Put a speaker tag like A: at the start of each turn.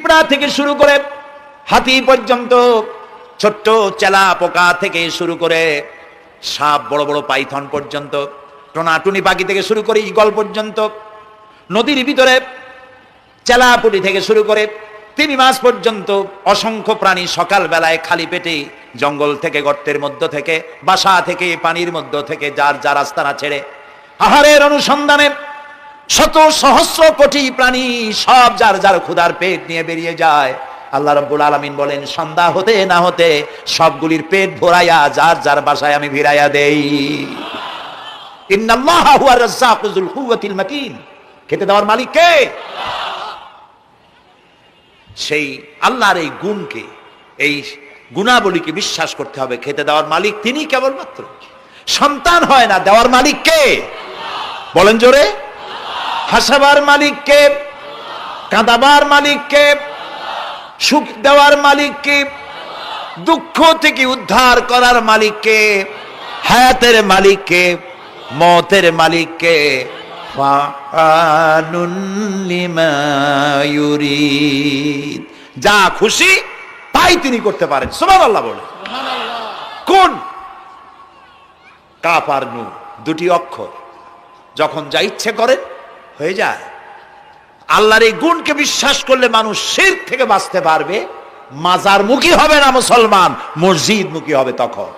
A: পিঁপড়া থেকে শুরু করে হাতি পর্যন্ত, ছোট্ট চেলা পোকা থেকে শুরু করে সাপ, বড় বড় পাইথন পর্যন্ত, টোনাটুনি পাখি থেকে শুরু করে ঈগল পর্যন্ত, নদীর ভিতরে চেলাপুটি থেকে শুরু করে তিমি মাছ পর্যন্ত অসংখ্য প্রাণী সকাল বেলায় খালি পেটে জঙ্গল থেকে, গর্তের মধ্য থেকে, বাসা থেকে, পানির মধ্য থেকে যার যার আস্তানা ছেড়ে আহারের অনুসন্ধানে শত সহস্র কোটি প্রাণী সব যার যার ক্ষুধার পেট নিয়ে বেরিয়ে যায়। আল্লাহ রাব্বুল আলামিন বলেন, সন্ধ্যা হতে না হতে সবগুলির পেট ভরাইয়া যার যার বাসায় আমি ভিড়াইয়া দেই। ইন্নাল্লাহা হুয়ার রাজ্জাকু যুল কুওয়াতিল মাতিন। খেতে দেওয়ার মালিক কে? সেই আল্লাহর এই গুণকে, এই গুণাবলীকে বিশ্বাস করতে হবে। খেতে দেওয়ার মালিক তিনি কেবলমাত্র। সন্তান হয় না, দেওয়ার মালিক কে? বলেন জোরে। হাসাবার মালিক কে? কাঁদাবার মালিক কে? সুখ দেওয়ার মালিক কে? দুঃখ থেকে উদ্ধার করার মালিক কে? হায়াতের মালিক কে? মতের মালিক কে? ফাআলুন লিমা ইউরিদ। যা খুশি তাই তিনি করতে পারেন। সুবহানাল্লাহ বলে। কোন? কাফ আর নুন, দুটি অক্ষর। যখন যা ইচ্ছে করেন হয়ে যায়। আল্লাহর এই গুণকে বিশ্বাস করলে মানুষ শিরক থেকে বাঁচতে পারবে। মাজার মুখী হবে না মুসলমান, মসজিদ মুখী হবে তখন।